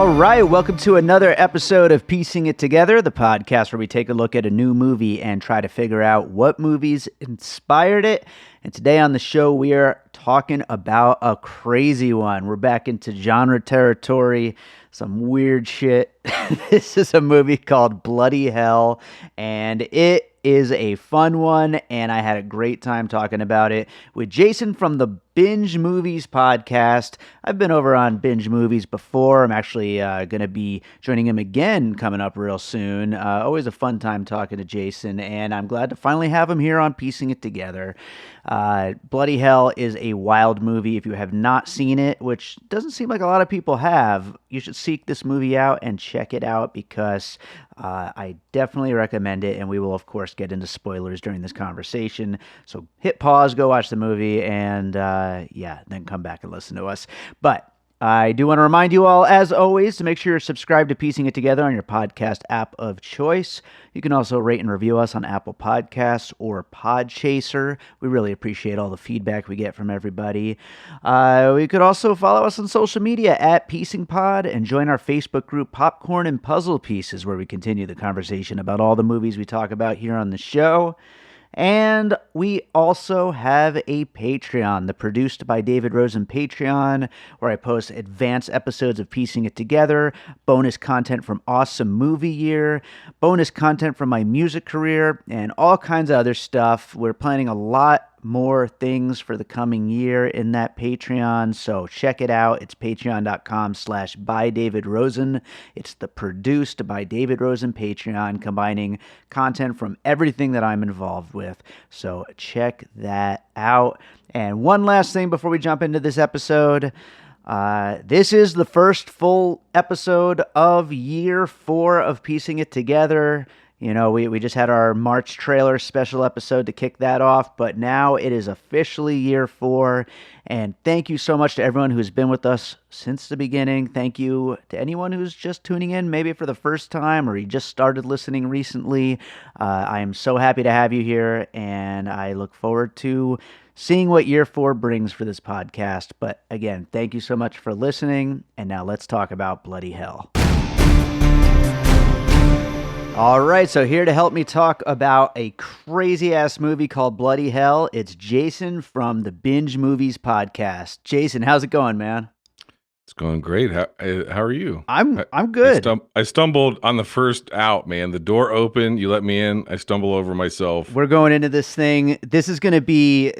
All right, welcome to another episode of Piecing It Together, the podcast where we take a look at a new movie and try to figure out what movies inspired it. And today on the show, we are talking about a crazy one. We're back into genre territory, some weird shit. This is a movie called Bloody Hell, and it is a fun one, and I had a great time talking about it with Jason from the Binge Movies Podcast. I've been over on Binge Movies before. I'm actually going to be joining him again coming up real soon. Always a fun time talking to Jason, and I'm glad to finally have him here on Piecing It Together. Bloody Hell is a wild movie. If you have not seen it, which doesn't seem like a lot of people have, you should seek this movie out and check it out because I definitely recommend it, and we will, of course, get into spoilers during this conversation. So hit pause, go watch the movie, and then come back and listen to us. But I do want to remind you all, as always, to make sure you're subscribed to Piecing It Together on your podcast app of choice. You can also rate and review us on Apple Podcasts or Podchaser. We really appreciate all the feedback we get from everybody. We could also follow us on social media at Piecing Pod and join our Facebook group Popcorn and Puzzle Pieces, where we continue the conversation about all the movies we talk about here on the show. And we also have a Patreon, the Produced by David Rosen Patreon, where I post advanced episodes of Piecing It Together, bonus content from Awesome Movie Year, bonus content from my music career, and all kinds of other stuff. We're planning a lot more things for the coming year in that Patreon, so check it out. It's patreon.com/bydavidrosen. It's the Produced by David Rosen Patreon, combining content from everything that I'm involved with. So check that out. And one last thing before we jump into this episode. This is the first full episode of year 4 of Piecing It Together. You know, we just had our March trailer special episode to kick that off, but now it is officially year 4, and thank you so much to everyone who's been with us since the beginning. Thank you to anyone who's just tuning in, maybe for the first time, or you just started listening recently. I am so happy to have you here, and I look forward to seeing what year 4 brings for this podcast. But again, thank you so much for listening, and now let's talk about Bloody Hell. All right, so here to help me talk about a crazy-ass movie called Bloody Hell, it's Jason from the Binge Movies Podcast. Jason, how's it going, man? It's going great. How are you? I'm good. I stumbled on the first out, man. The door opened, you let me in, I stumble over myself. We're going into this thing. This is going to be,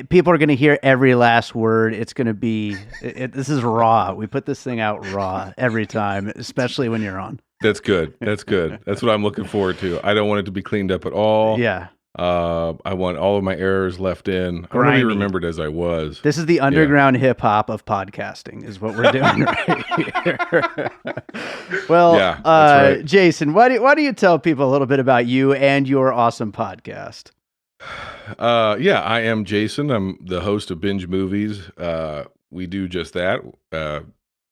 people are going to hear every last word. It's going to be, this is raw. We put this thing out raw every time, especially when you're on. That's good. That's good. That's what I'm looking forward to. I don't want it to be cleaned up at all. Yeah. I want all of my errors left in. I want to be remembered as I was. This is the underground hip hop of podcasting, is what we're doing right here. Well, that's right. Jason, why do you tell people a little bit about you and your awesome podcast? I am Jason. I'm the host of Binge Movies. We do just that.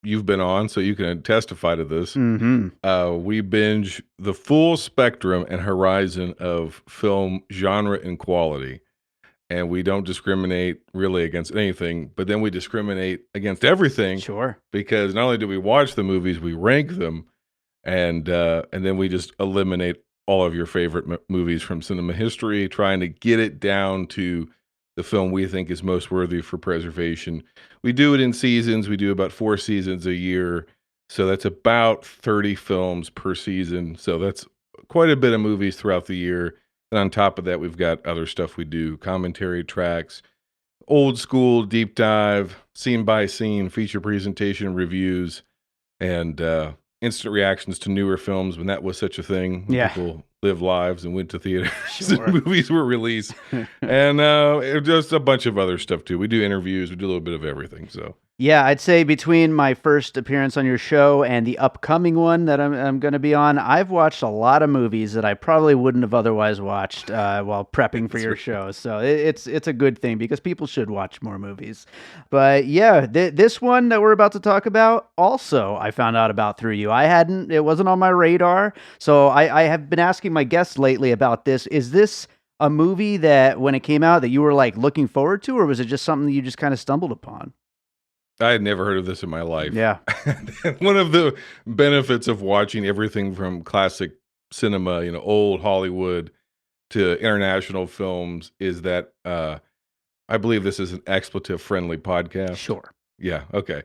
You've been on, so you can testify to this. Mm-hmm. We binge the full spectrum and horizon of film genre and quality. And we don't discriminate really against anything, but then we discriminate against everything. Sure. Because not only do we watch the movies, we rank them, and then we just eliminate all of your favorite movies from cinema history, trying to get it down to the film we think is most worthy for preservation. We do it in seasons. We do about 4 seasons a year. So that's about 30 films per season. So that's quite a bit of movies throughout the year. And on top of that, we've got other stuff we do, commentary tracks, old school deep dive, scene by scene, feature presentation reviews, and instant reactions to newer films when that was such a thing. Yeah. People lived lives and went to theaters Sure. and movies were released. And just a bunch of other stuff too. We do interviews. We do a little bit of everything. So Yeah, I'd say between my first appearance on your show and the upcoming one that I'm going to be on, I've watched a lot of movies that I probably wouldn't have otherwise watched while prepping for your show. So it's a good thing because people should watch more movies. But yeah, this one that we're about to talk about, also I found out about through you. It wasn't on my radar. So I have been asking my guests lately about this. Is this a movie that when it came out that you were like looking forward to, or was it just something that you just kind of stumbled upon? I had never heard of this in my life. Yeah. One of the benefits of watching everything from classic cinema, old Hollywood to international films is that I believe this is an expletive-friendly podcast. Sure. Yeah, okay.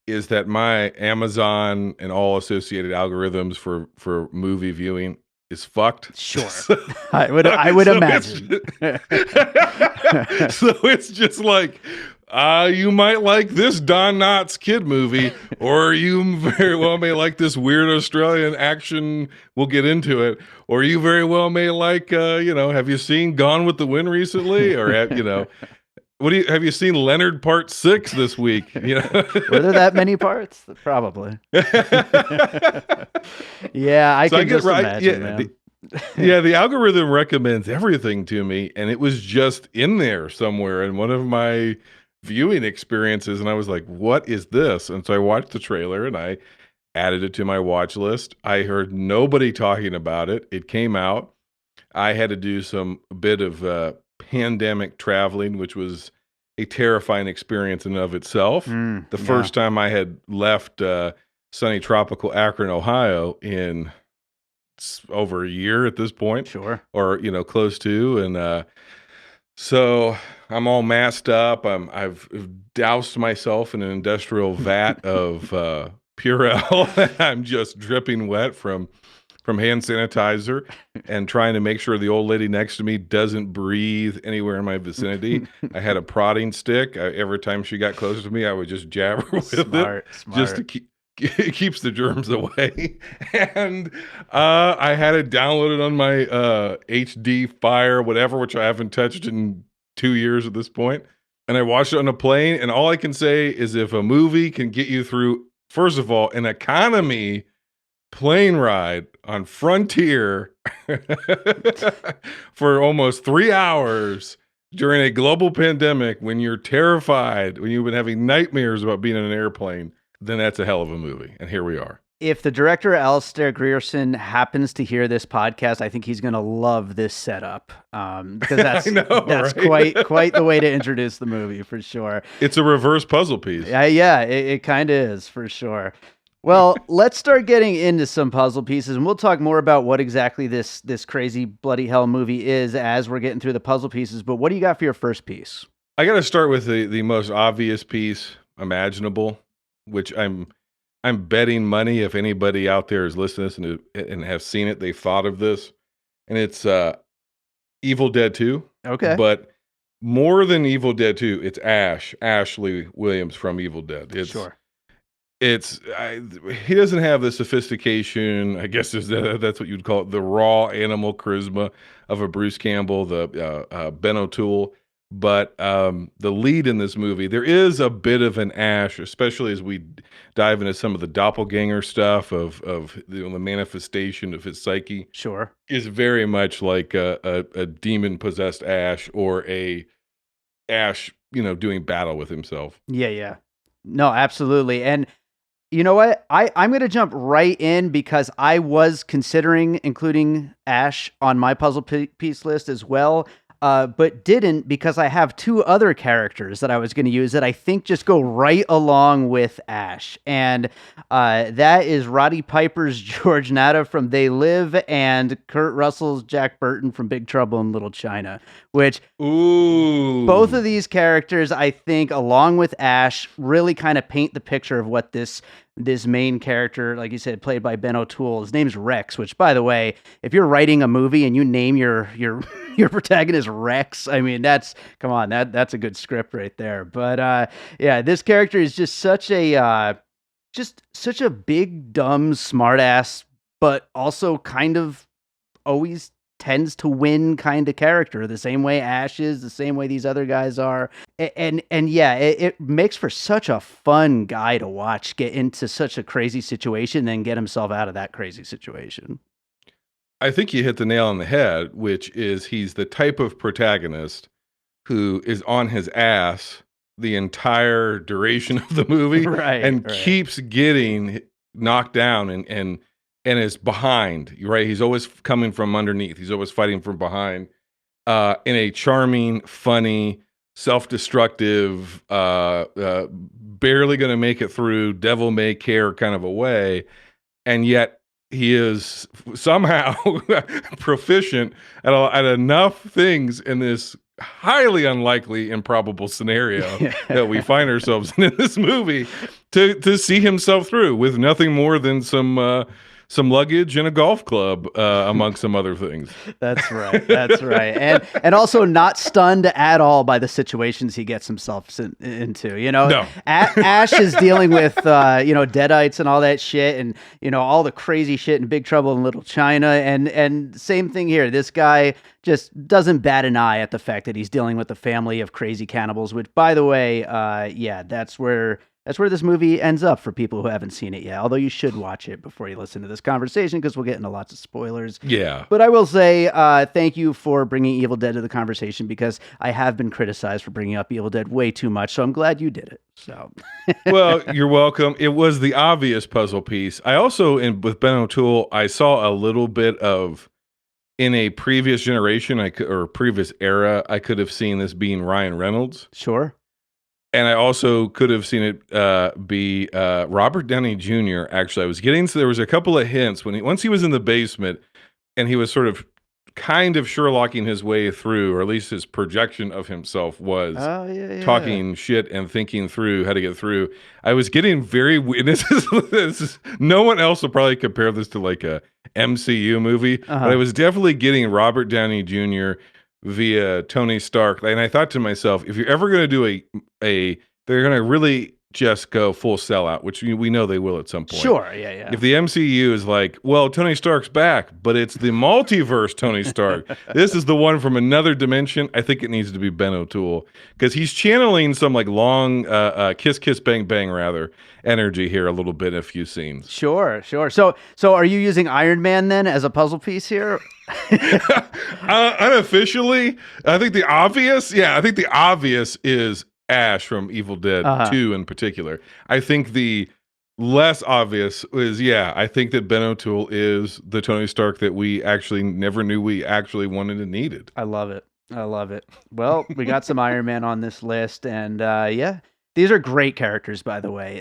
Is that my Amazon and all associated algorithms for movie viewing is fucked? Sure. I would imagine. So it's just like, you might like this Don Knotts kid movie, or you very well may like this weird Australian action. We'll get into it. Or you very well may like, have you seen Gone with the Wind recently? Or, have you seen Leonard Part 6 this week? Were there that many parts? Probably. Yeah, I can just imagine, man. The algorithm recommends everything to me, and it was just in there somewhere in one of my viewing experiences, and I was like, what is this? And so I watched the trailer, and I added it to my watch list. I heard nobody talking about it. It came out. I had to do a bit of pandemic traveling, which was a terrifying experience in and of itself. The first time I had left sunny tropical Akron, Ohio in over a year at this point. Sure. Or, close to. And so I'm all masked up. I've doused myself in an industrial vat of Purell. I'm just dripping wet from hand sanitizer and trying to make sure the old lady next to me doesn't breathe anywhere in my vicinity. I had a prodding stick. Every time she got closer to me, I would just jab her with it just to keep. It keeps the germs away. And I had it downloaded on my HD Fire, whatever, which I haven't touched in 2 years at this point. And I watched it on a plane. And all I can say is if a movie can get you through, first of all, an economy plane ride on Frontier for almost 3 hours during a global pandemic, when you're terrified, when you've been having nightmares about being in an airplane, then that's a hell of a movie. And here we are. If the director, Alister Grierson, happens to hear this podcast, I think he's going to love this setup. Because that's right? quite the way to introduce the movie, for sure. It's a reverse puzzle piece. Yeah, it kind of is, for sure. Well, let's start getting into some puzzle pieces, and we'll talk more about what exactly this crazy bloody hell movie is as we're getting through the puzzle pieces. But what do you got for your first piece? I got to start with the most obvious piece imaginable, which I'm betting money if anybody out there is listening to this and have seen it, they've thought of this, and it's Evil Dead 2. Okay, but more than Evil Dead 2, it's Ashley Williams from Evil Dead. Sure. He doesn't have the sophistication, I guess that's what you'd call it, the raw animal charisma of a Bruce Campbell, the Ben O'Toole. But the lead in this movie, there is a bit of an Ash, especially as we dive into some of the doppelganger stuff of the manifestation of his psyche. Sure, is very much like a demon possessed Ash, or a Ash, doing battle with himself. Yeah. No, absolutely. And you know what? I'm going to jump right in because I was considering including Ash on my puzzle piece list as well. But didn't, because I have two other characters that I was going to use that I think just go right along with Ash. And that is Roddy Piper's George Natta from They Live and Kurt Russell's Jack Burton from Big Trouble in Little China, which both of these characters, I think, along with Ash, really kind of paint the picture of what this main character, like you said, played by Ben O'Toole, his name's Rex, which, by the way, if you're writing a movie and you name your protagonist Rex, I mean, that's a good script right there. But yeah, this character is just such a big, dumb, smartass, but also kind of always tends to win kind of character, the same way Ash is, the same way these other guys are. And yeah, it makes for such a fun guy to watch get into such a crazy situation, then get himself out of that crazy situation. I think you hit the nail on the head, which is he's the type of protagonist who is on his ass the entire duration of the movie, right. Keeps getting knocked down and is behind, right? He's always coming from underneath. He's always fighting from behind in a charming, funny, self-destructive, barely going to make it through, devil may care kind of a way, and yet he is somehow proficient at enough things in this highly unlikely, improbable scenario that we find ourselves in this movie to see himself through with nothing more than some luggage and a golf club, among some other things. That's right. That's right. And also not stunned at all by the situations he gets himself into. No. Ash is dealing with, deadites and all that shit, and all the crazy shit in Big Trouble in Little China, and same thing here. This guy just doesn't bat an eye at the fact that he's dealing with a family of crazy cannibals. Which, by the way, that's where this movie ends up for people who haven't seen it yet. Although you should watch it before you listen to this conversation because we'll get into lots of spoilers. Yeah. But I will say thank you for bringing Evil Dead to the conversation because I have been criticized for bringing up Evil Dead way too much. So I'm glad you did it. So. Well, you're welcome. It was the obvious puzzle piece. I also, with Ben O'Toole, I saw a little bit of, in a previous generation or previous era, I could have seen this being Ryan Reynolds. Sure. And I also could have seen it be Robert Downey Jr. Actually, I was getting, so there was a couple of hints once he was in the basement and he was sort of kind of Sherlocking his way through, or at least his projection of himself was talking shit and thinking through how to get through. I was getting very, this is no one else will probably compare this to like a MCU movie, but I was definitely getting Robert Downey Jr. via Tony Stark. And I thought to myself, if you're ever going to do they're going to really just go full sellout, which we know they will at some point. Sure, yeah. If the MCU is like, well, Tony Stark's back, but it's the multiverse Tony Stark. This is the one from another dimension. I think it needs to be Ben O'Toole because he's channeling some like long kiss, kiss, bang, bang, rather energy here a little bit in a few scenes. Sure. So are you using Iron Man then as a puzzle piece here? Unofficially, I think the obvious is Ash from Evil Dead 2 in particular. I think the less obvious is, I think that Ben O'Toole is the Tony Stark that we actually never knew we actually wanted and needed. I love it. Well, we got some Iron Man on this list, and these are great characters, by the way.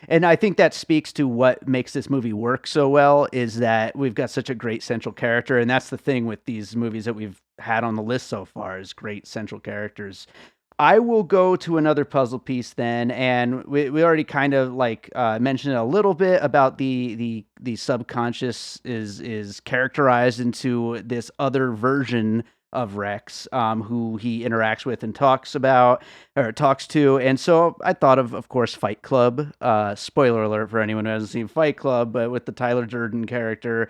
And I think that speaks to what makes this movie work so well is that we've got such a great central character, and that's the thing with these movies that we've had on the list so far is great central characters. I will go to another puzzle piece then, and we already kind of mentioned a little bit about the subconscious is characterized into this other version of Rex, who he interacts with and talks to. And so I thought of course, Fight Club. Spoiler alert for anyone who hasn't seen Fight Club, but with the Tyler Durden character,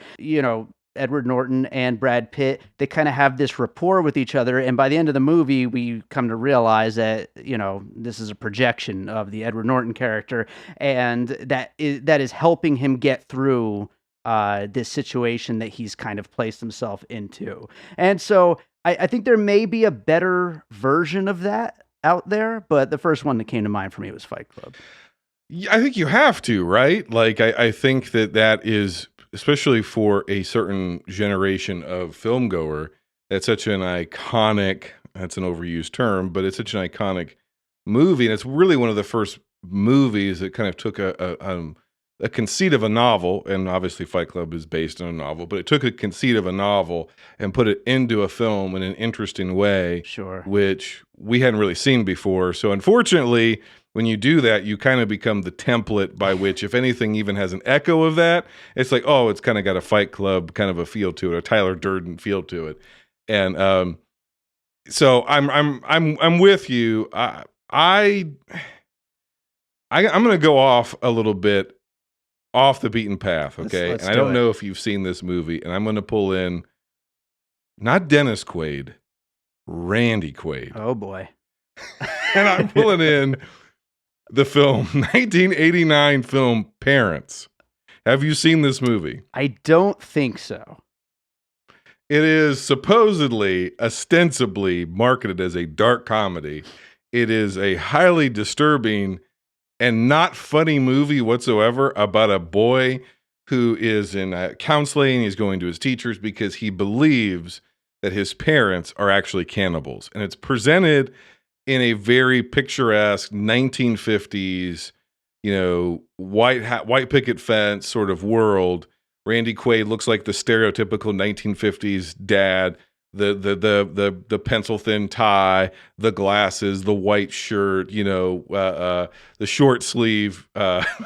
Edward Norton and Brad Pitt, they kind of have this rapport with each other. And by the end of the movie, we come to realize that, this is a projection of the Edward Norton character. And that is helping him get through this situation that he's kind of placed himself into. And so I think there may be a better version of that out there, but the first one that came to mind for me was Fight Club. I think you have to, right? Like, I think that is, especially for a certain generation of filmgoer, that's such an iconic, that's an overused term, but it's such an iconic movie. And it's really one of the first movies that kind of took a conceit of a novel, and obviously Fight Club is based on a novel, but it took a conceit of a novel and put it into a film in an interesting way, sure, which we hadn't really seen before. So unfortunately, when you do that, you kind of become the template by which, if anything even has an echo of that, it's like, oh, it's kind of got a Fight Club kind of a feel to it, a Tyler Durden feel to it. And so I'm with you. I'm going to go off a little bit off the beaten path, okay? Let's and I don't know if you've seen this movie, and I'm going to pull in not Dennis Quaid, Randy Quaid. Oh boy. And I'm pulling in the film 1989 film Parents. Have you seen this movie? I don't think so. It is supposedly, ostensibly marketed as a dark comedy. It is a highly disturbing and not funny movie whatsoever about a boy who is in counseling. He's going to his teachers because he believes that his parents are actually cannibals. And it's presented in a very picturesque 1950s, white picket fence sort of world. Randy Quaid looks like the stereotypical 1950s dad. The pencil thin tie, the glasses, the white shirt, the short sleeve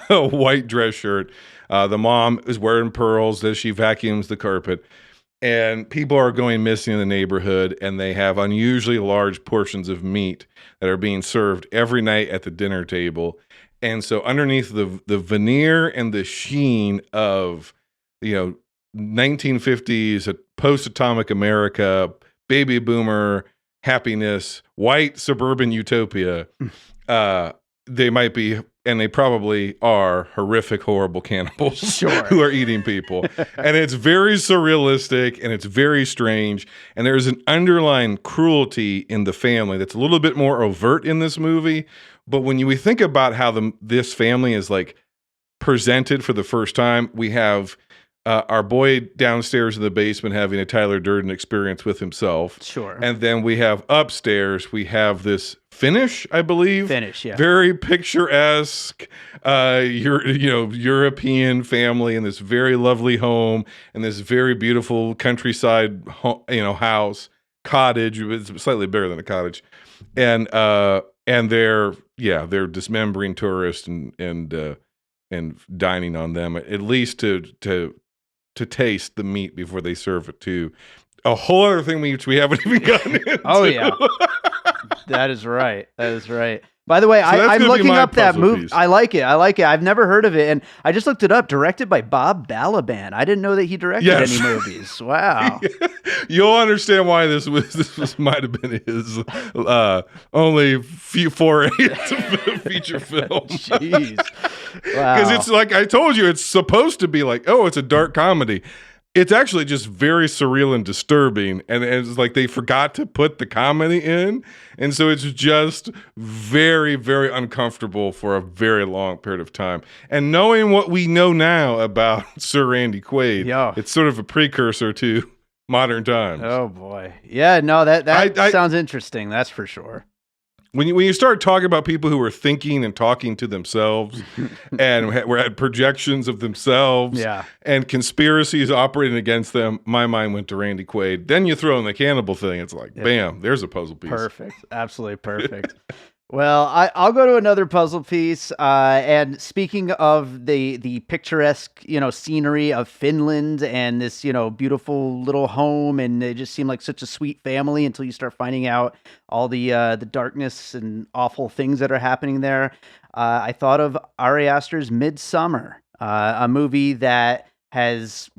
white dress shirt. The mom is wearing pearls as she vacuums the carpet. And people are going missing in the neighborhood, and they have unusually large portions of meat that are being served every night at the dinner table. And so underneath the veneer and the sheen of, 1950s post-atomic America, baby boomer happiness, white suburban utopia, they might be, and they probably are, horrific, horrible cannibals who are eating people. And it's very surrealistic, and it's very strange. And there's an underlying cruelty in the family that's a little bit more overt in this movie. But when we think about how this family is like presented for the first time, we have our boy downstairs in the basement having a Tyler Durden experience with himself. Sure. And then we have upstairs, we have this Finnish, I believe. Finnish, yeah. Very picturesque, European family in this very lovely home and this very beautiful countryside, house, cottage. It's slightly bigger than a cottage. And they're dismembering tourists and dining on them, at least to taste the meat before they serve it too. A whole other thing which we haven't even gotten into. Oh yeah, that is right. By the way, I'm looking up that movie. I like it. I've never heard of it, and I just looked it up. Directed by Bob Balaban. I didn't know that he directed any movies. Wow. You'll understand why this might have been his only foray into feature film. Jeez. Wow. Because it's like I told you, it's supposed to be like, it's a dark comedy. It's actually just very surreal and disturbing, and it's like they forgot to put the comedy in, and so it's just very, very uncomfortable for a very long period of time. And knowing what we know now about Sir Randy Quaid, it's sort of a precursor to modern times. Oh boy, yeah, no, that sounds interesting. That's for sure. When you start talking about people who are thinking and talking to themselves and were at projections of themselves and conspiracies operating against them, my mind went to Randy Quaid. Then you throw in the cannibal thing. It's like, bam, there's a puzzle piece. Perfect. Absolutely perfect. Well, I'll go to another puzzle piece. And speaking of the picturesque, scenery of Finland and this, beautiful little home, and they just seem like such a sweet family until you start finding out all the darkness and awful things that are happening there. I thought of Ari Aster's Midsommar, a movie that has,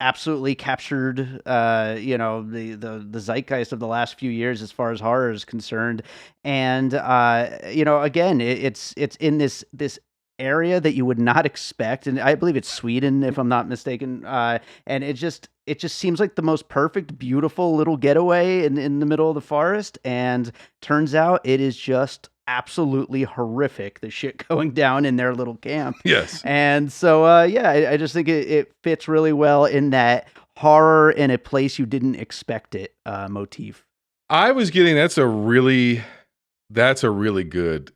absolutely captured, the zeitgeist of the last few years as far as horror is concerned. And, again, it's in this area that you would not expect. And I believe it's Sweden, if I'm not mistaken. And it just seems like the most perfect, beautiful little getaway in the middle of the forest. And turns out it is just absolutely horrific, the shit going down in their little camp. Yes. And so, I just think it fits really well in that horror in a place you didn't expect it motif. I was getting, that's a really good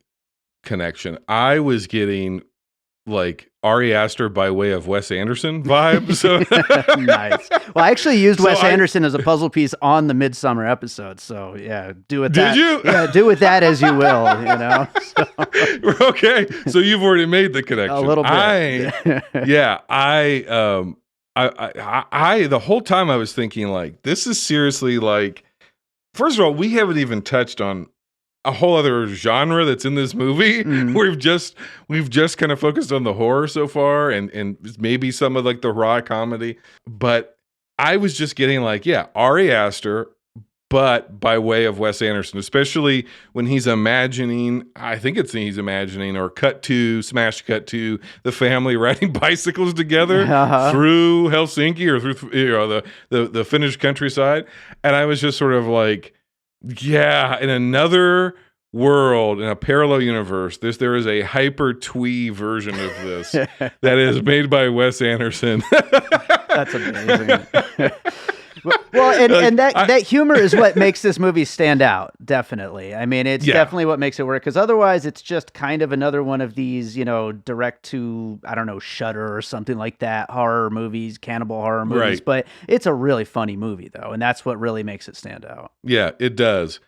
connection. I was getting like Ari Aster by way of Wes Anderson vibe. So nice. Well, I actually used Wes Anderson as a puzzle piece on the Midsommar episode. So yeah, do with that. Did you? Yeah, do with that as you will. So. Okay, so you've already made the connection. A little bit. I the whole time I was thinking like, this is seriously like. First of all, we haven't even touched on a whole other genre that's in this movie. Mm-hmm. We've just kind of focused on the horror so far and maybe some of like the raw comedy. But I was just getting like, Ari Aster, but by way of Wes Anderson, especially when he's imagining, or smash cut to the family riding bicycles together through Helsinki or through the Finnish countryside. And I was just sort of like, in another world, in a parallel universe, there is a hyper twee version of this that is made by Wes Anderson. That's amazing. Well, and, Like, and that humor is what makes this movie stand out, definitely. I mean, it's Yeah. definitely what makes it work, because otherwise it's just kind of another one of these, direct to, I don't know, Shudder or something like that, horror movies, cannibal horror movies. Right. But it's a really funny movie, though, and that's what really makes it stand out. Yeah, it does.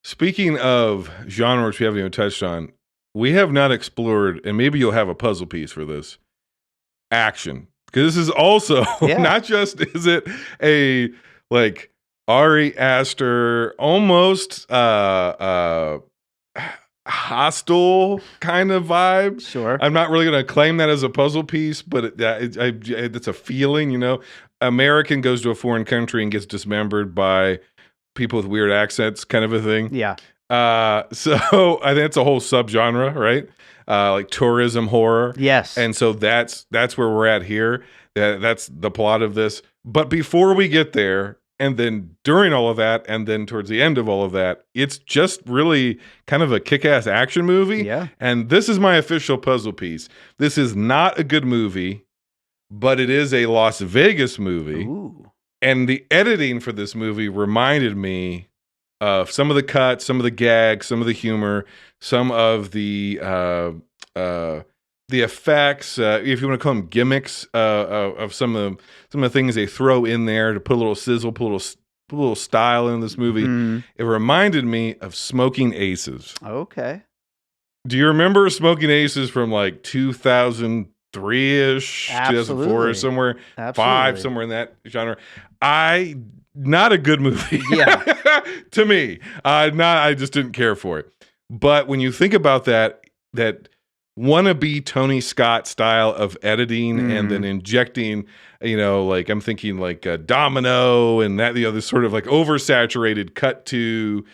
Speaking of genres we haven't even touched on, we have not explored, and maybe you'll have a puzzle piece for this, action. Because this is also not just is it a like Ari Aster almost hostile kind of vibe. Sure. I'm not really going to claim that as a puzzle piece, but it's a feeling, American goes to a foreign country and gets dismembered by people with weird accents, kind of a thing. Yeah. So I think it's a whole subgenre, right? Like tourism horror. Yes. And so that's where we're at here. That's the plot of this. But before we get there, and then during all of that, and then towards the end of all of that, it's just really kind of a kick-ass action movie. Yeah. And this is my official puzzle piece. This is not a good movie, but it is a Las Vegas movie. Ooh. And the editing for this movie reminded me of some of the cuts, some of the gags, some of the humor, some of the effects, if you want to call them gimmicks, of some of the things they throw in there to put a little sizzle, put a little style in this movie. Mm. It reminded me of Smoking Aces. Okay. Do you remember Smoking Aces from like 2003-ish, 2004, somewhere, five, somewhere in that genre? Not a good movie. Yeah. To me. I just didn't care for it. But when you think about that wannabe Tony Scott style of editing and then injecting, like I'm thinking like Domino and that, this sort of like oversaturated cut to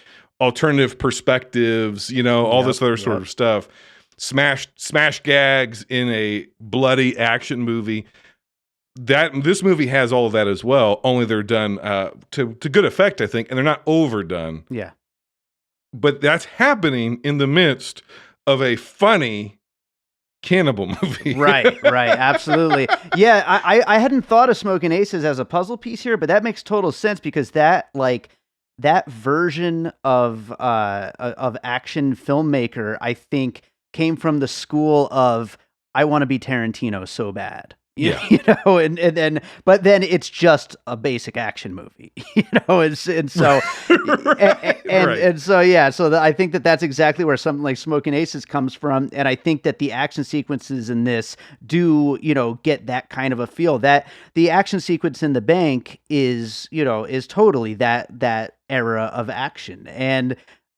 alternative perspectives, all this other sort of stuff. Smash gags in a bloody action movie. This movie has all of that as well, only they're done to good effect, I think, and they're not overdone. Yeah. But that's happening in the midst of a funny cannibal movie. Right, absolutely. Yeah, I hadn't thought of Smoking Aces as a puzzle piece here, but that makes total sense, because that version of action filmmaker, I think, came from the school of I want to be Tarantino so bad. Yeah. But then it's just a basic action movie, and so I think that's exactly where something like Smoking Aces comes from, and I think that the action sequences in this do, get that kind of a feel. That the action sequence in the bank is totally that era of action, and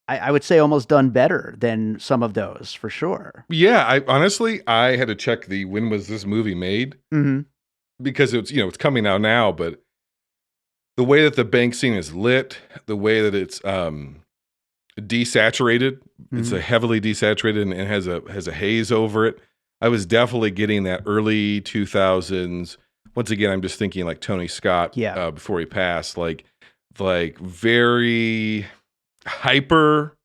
I would say almost done better than some of those, for sure. Yeah, I had to check when was this movie made? Mm-hmm. Because it's coming out now, but the way that the bank scene is lit, the way that it's desaturated, it's a heavily desaturated and it has a haze over it. I was definitely getting that early 2000s. Once again, I'm just thinking like Tony Scott before he passed, like very hyper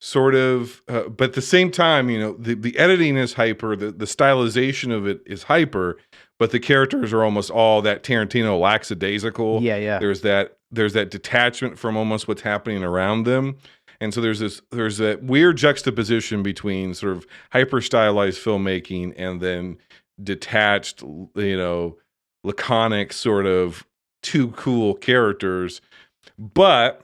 sort of, but at the same time, the editing is hyper, the stylization of it is hyper, but the characters are almost all that Tarantino lackadaisical. Yeah. There's that detachment from almost what's happening around them. And so there's that weird juxtaposition between sort of hyper stylized filmmaking and then detached, laconic sort of too cool characters. But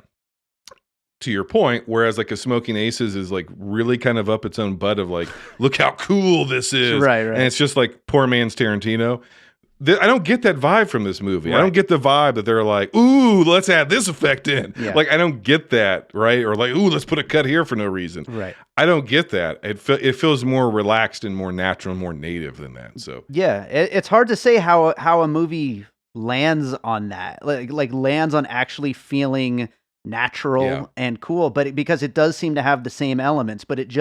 to your point, whereas like a Smoking Aces is like really kind of up its own butt of like, look how cool this is. Right. And it's just like poor man's Tarantino. I don't get that vibe from this movie. Right. I don't get the vibe that they're like, ooh, let's add this effect in. Yeah. Like, I don't get that, right? Or like, ooh, let's put a cut here for no reason. Right. I don't get that. It feels more relaxed and more natural and more native than that. So yeah, it's hard to say how a movie lands on that, like lands on actually feeling natural and cool, but because it does seem to have the same elements, but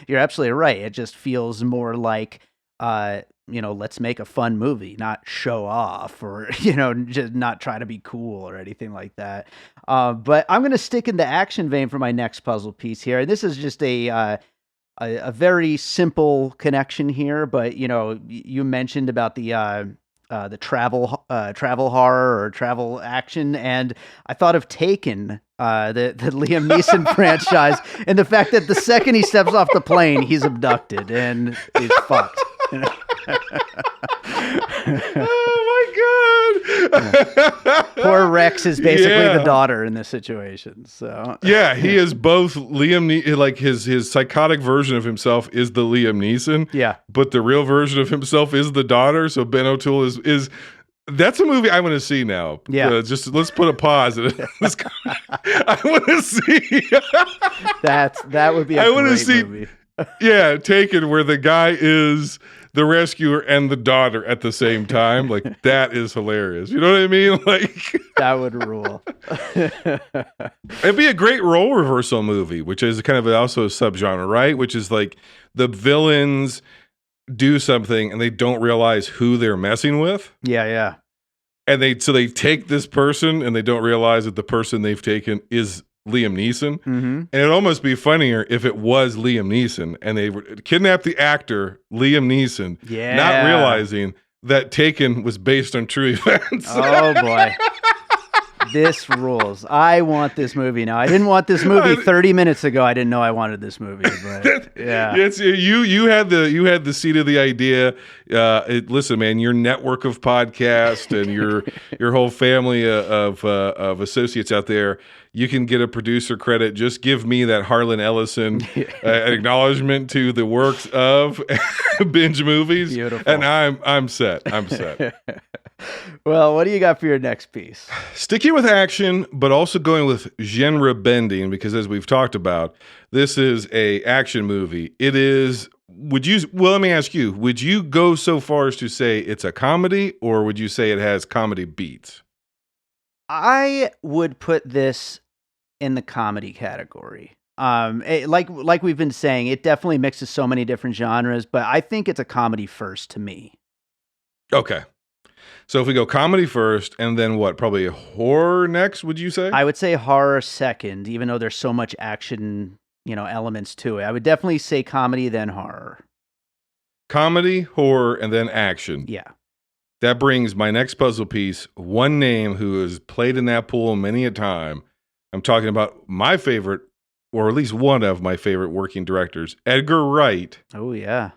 you're absolutely right. It just feels more like, let's make a fun movie, not show off or, just not try to be cool or anything like that. But I'm going to stick in the action vein for my next puzzle piece here. And this is just a very simple connection here, but you mentioned about the the travel horror or travel action, and I thought of Taken, the Liam Neeson franchise, and the fact that the second he steps off the plane, he's abducted and he's fucked. You know? Oh my god! Poor Rex is basically the daughter in this situation. So yeah, he is both like his psychotic version of himself is the Liam Neeson. Yeah, but the real version of himself is the daughter. So Ben O'Toole is. That's a movie I want to see now. Yeah, just let's put a pause. I want to see. that would be. I want to see. Movie. Yeah, Taken, where the guy is the rescuer and the daughter at the same time. Like, that is hilarious. You know what I mean? Like, that would rule. It'd be a great role reversal movie, which is kind of also a subgenre, right? Which is like the villains do something and they don't realize who they're messing with. Yeah. And they take this person and they don't realize that the person they've taken is Liam Neeson. Mm-hmm. And it'd almost be funnier if it was Liam Neeson and they kidnapped the actor Liam Neeson, not realizing that Taken was based on true events. Oh boy. This rules. I want this movie now. I didn't want this movie 30 minutes ago. I didn't know I wanted this movie, but yeah. It's you had the seed of the idea. Listen, man, your network of podcasts and your whole family of associates out there, you can get a producer credit. Just give me that Harlan Ellison acknowledgement to the works of Binge Movies. Beautiful. And I'm set. Well, what do you got for your next piece? Sticking with action, but also going with genre bending, because as we've talked about, this is a action movie. It is. Let me ask you, would you go so far as to say it's a comedy, or would you say it has comedy beats? I would put this in the comedy category. Like we've been saying, it definitely mixes so many different genres, but I think it's a comedy first to me. Okay. So if we go comedy first and then what, probably horror next, would you say? I would say horror second, even though there's so much action, elements to it. I would definitely say comedy, then horror. Comedy, horror, and then action. Yeah. That brings my next puzzle piece, one name who has played in that pool many a time. I'm talking about my favorite, or at least one of my favorite working directors, Edgar Wright. Oh, yeah.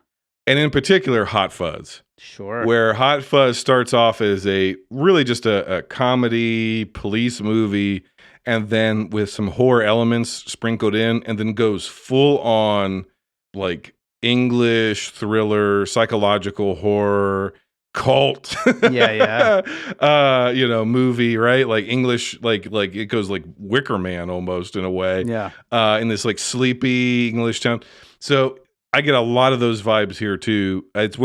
And in particular, Hot Fuzz. Sure. Where Hot Fuzz starts off as really just a comedy police movie, and then with some horror elements sprinkled in, and then goes full on like English thriller, psychological horror, cult. Yeah. Movie, right? Like English, like it goes like Wicker Man almost in a way. Yeah. In this like sleepy English town. So I get a lot of those vibes here too. It's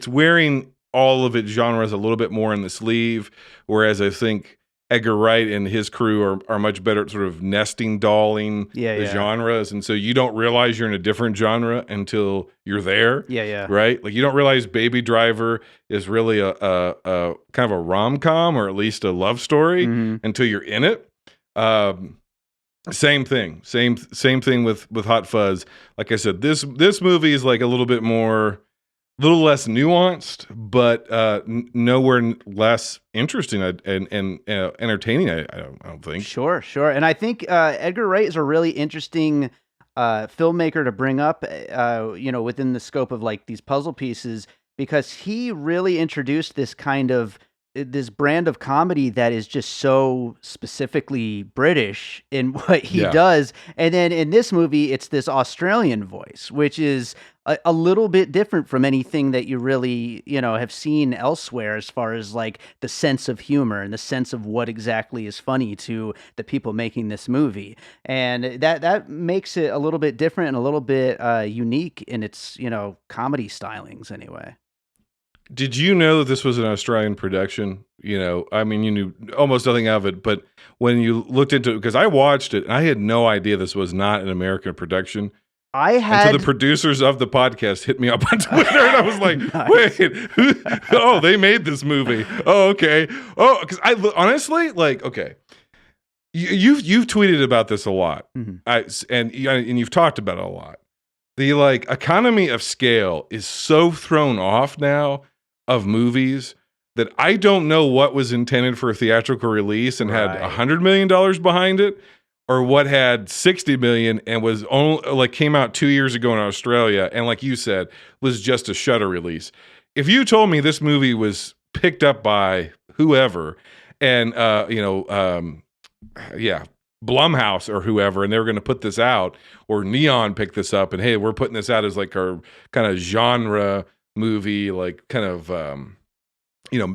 wearing all of its genres a little bit more in the sleeve, whereas I think Edgar Wright and his crew are much better at sort of nesting dolling the genres, and so you don't realize you're in a different genre until you're there. Yeah. Right? Like you don't realize Baby Driver is really a kind of a rom-com or at least a love story until you're in it. Same thing with Hot Fuzz. Like I said, this movie is like a little less nuanced, but nowhere less interesting and entertaining. I don't think. Sure. And I think Edgar Wright is a really interesting filmmaker to bring up, within the scope of like these puzzle pieces, because he really introduced this this brand of comedy that is just so specifically British in what he does. And then in this movie, it's this Australian voice, which is a little bit different from anything that you really, have seen elsewhere as far as like the sense of humor and the sense of what exactly is funny to the people making this movie. And that makes it a little bit different and a little bit unique in its, comedy stylings anyway. Did you know that this was an Australian production? You knew almost nothing of it, but when you looked into it, because I watched it and I had no idea this was not an American production. Until the producers of the podcast hit me up on Twitter, and I was like, nice. Wait, who? They made this movie. Oh, okay. Oh, because I honestly, like, okay. You've tweeted about this a lot, and you've talked about it a lot. The like economy of scale is so thrown off now of movies that I don't know what was intended for a theatrical release and had Right. $100 million behind it, or what had 60 million and was only like came out 2 years ago in Australia and, like you said, was just a Shudder release. If you told me this movie was picked up by whoever and Blumhouse or whoever, and they were going to put this out, or Neon picked this up, and hey, we're putting this out as like our kind of genre movie, like kind of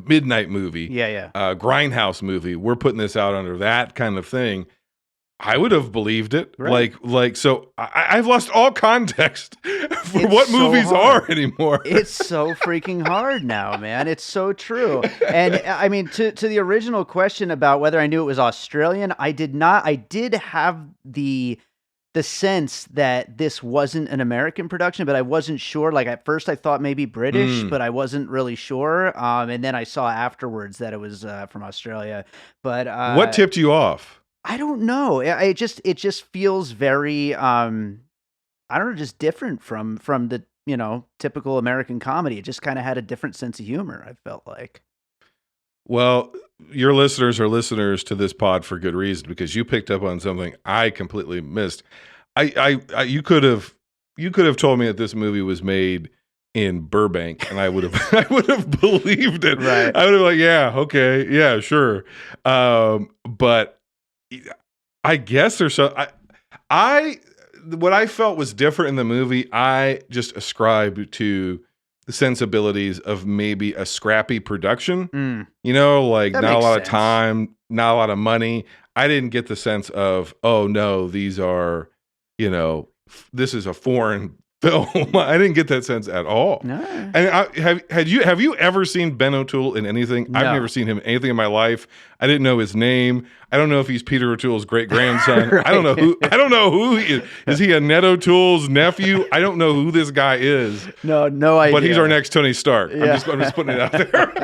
midnight movie, grindhouse movie. We're putting this out under that kind of thing. I would have believed it. Right. So I've lost all context for It's what so movies hard. are anymore. It's so freaking hard now, man. It's so true. And I mean, to the original question about whether I knew it was Australian, I did not. I did have the sense that this wasn't an American production, but I wasn't sure. Like at first I thought maybe British, but I wasn't really sure. And then I saw afterwards that it was from Australia. But What tipped you off? I don't know. It just feels very I don't know, just different from the, typical American comedy. It just kind of had a different sense of humor, I felt like. Well, your listeners are listeners to this pod for good reason, because you picked up on something I completely missed. You could have told me that this movie was made in Burbank, and I would have believed it. Right. I would have like, yeah, okay, yeah, sure. But I guess there's what I felt was different in the movie. I just ascribed to the sensibilities of maybe a scrappy production. Like That not a makes lot of sense. time, not a lot of money. I didn't get the sense of, oh no, these are, this is a foreign film. I didn't get that sense at all. No. And have you ever seen Ben O'Toole in anything? No. I've never seen him in anything in my life. I didn't know his name. I don't know if he's Peter O'Toole's great grandson. Right. I don't know who he is. Is he a Ned O'Toole's nephew? I don't know who this guy is. No idea. But he's our next Tony Stark. Yeah. I'm just putting it out there.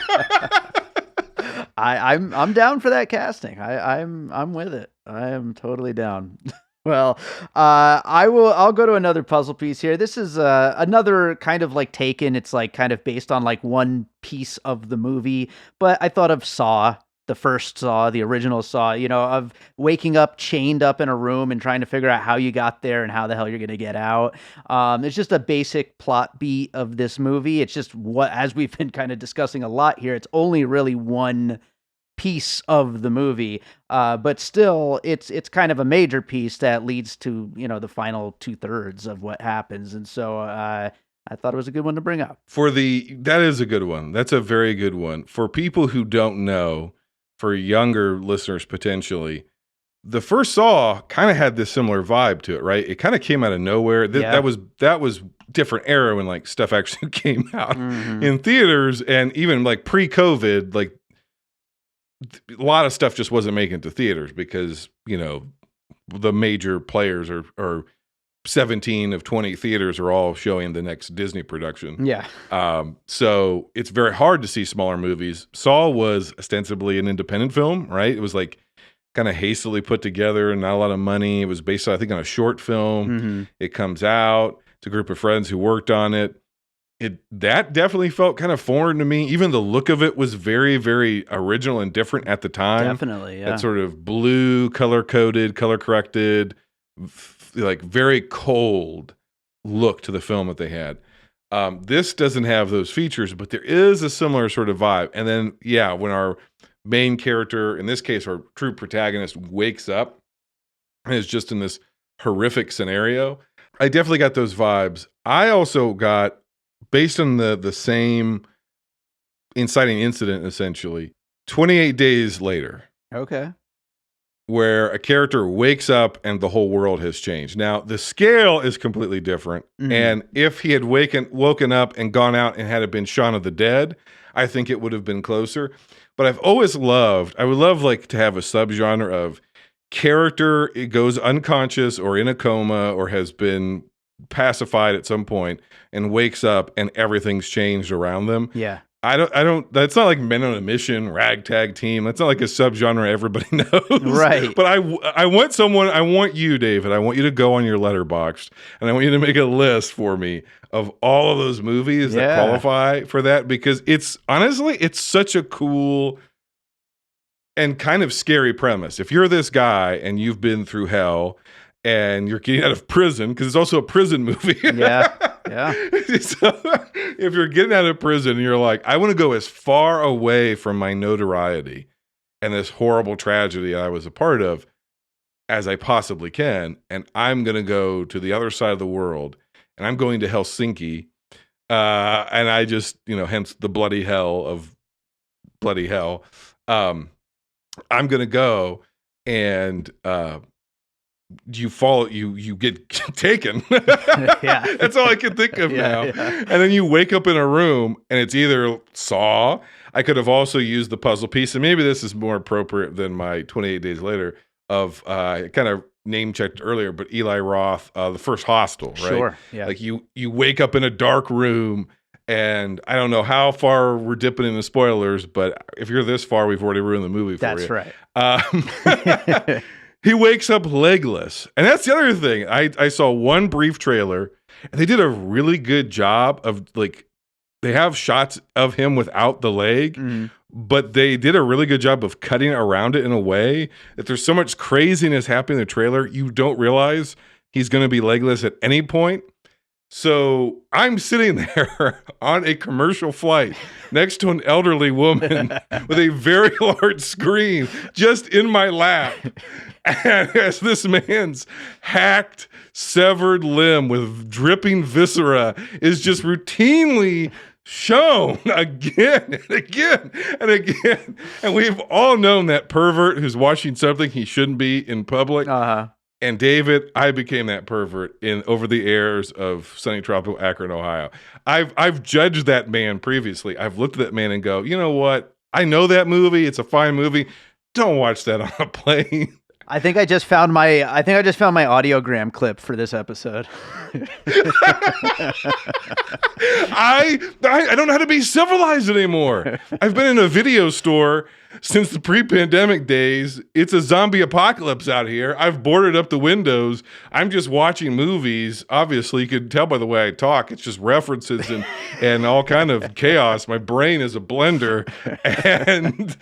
I'm down for that casting. I'm with it. I am totally down. Well, I'll go to another puzzle piece here. This is another kind of like Taken. It's like kind of based on like one piece of the movie, but I thought of Saw, the first Saw, the original Saw, of waking up chained up in a room and trying to figure out how you got there and how the hell you're going to get out. It's just a basic plot beat of this movie. It's just as we've been kind of discussing a lot here, it's only really one piece of the movie, but still it's kind of a major piece that leads to the final 2/3 of what happens, and so I thought it was a good one to bring up. That is a good one. That's a very good one. For people who don't know, for younger listeners potentially, the first Saw kind of had this similar vibe to it, right? It kind of came out of nowhere. That was different era when like stuff actually came out in theaters, and even like pre-COVID, like a lot of stuff just wasn't making it to theaters because, the major players are 17 of 20 theaters are all showing the next Disney production. Yeah. So it's very hard to see smaller movies. Saw was ostensibly an independent film, right? It was like kind of hastily put together and not a lot of money. It was based, I think, on a short film. It comes out. It's a group of friends who worked on it. That definitely felt kind of foreign to me. Even the look of it was very, very original and different at the time. Definitely, yeah. That sort of blue, color-coded, color-corrected, like very cold look to the film that they had. This doesn't have those features, but there is a similar sort of vibe. And then, when our main character, in this case, our true protagonist, wakes up and is just in this horrific scenario, I definitely got those vibes. I also got, based on the same inciting incident, essentially, 28 days later. Okay. Where a character wakes up and the whole world has changed. Now, the scale is completely different. And if he had woken up and gone out and had it been Shaun of the Dead, I think it would have been closer. But I would love like to have a subgenre of character, it goes unconscious or in a coma or has been pacified at some point and wakes up and everything's changed around them. Yeah. That's not like Men on a Mission, Ragtag Team. That's not like a subgenre everybody knows. Right. But I want you, David, I want you to go on your Letterboxd and I want you to make a list for me of all of those movies that qualify for that, because it's such a cool and kind of scary premise. If you're this guy and you've been through hell and you're getting out of prison, because it's also a prison movie. Yeah. So if you're getting out of prison and you're like, I want to go as far away from my notoriety and this horrible tragedy I was a part of as I possibly can, and I'm going to go to the other side of the world, and I'm going to Helsinki, and I just, hence the bloody hell of bloody hell. I'm going to go and you get taken. Yeah. That's all I can think of now. Yeah. And then you wake up in a room and it's either Saw. I could have also used the puzzle piece, and maybe this is more appropriate than my 28 Days Later of kind of name checked earlier, but Eli Roth, the first Hostel, right? Sure. Yeah. Like you wake up in a dark room, and I don't know how far we're dipping into spoilers, but if you're this far, we've already ruined the movie for you. That's right. He wakes up legless. And that's the other thing. I saw one brief trailer, and they did a really good job of, like, they have shots of him without the leg, but they did a really good job of cutting around it in a way that there's so much craziness happening in the trailer, you don't realize he's going to be legless at any point. So I'm sitting there on a commercial flight next to an elderly woman with a very large screen just in my lap. And as this man's hacked, severed limb with dripping viscera is just routinely shown again and again and again. And we've all known that pervert who's watching something he shouldn't be in public. And David, I became that pervert over the airs of sunny tropical Akron, Ohio. I've judged that man previously. I've looked at that man and go, you know what? I know that movie. It's a fine movie. Don't watch that on a plane. I think I just found my audiogram clip for this episode. I don't know how to be civilized anymore. I've been in a video store since the pre-pandemic days. It's a zombie apocalypse out here. I've boarded up the windows. I'm just watching movies. Obviously, you could tell by the way I talk. It's just references and all kind of chaos. My brain is a blender. And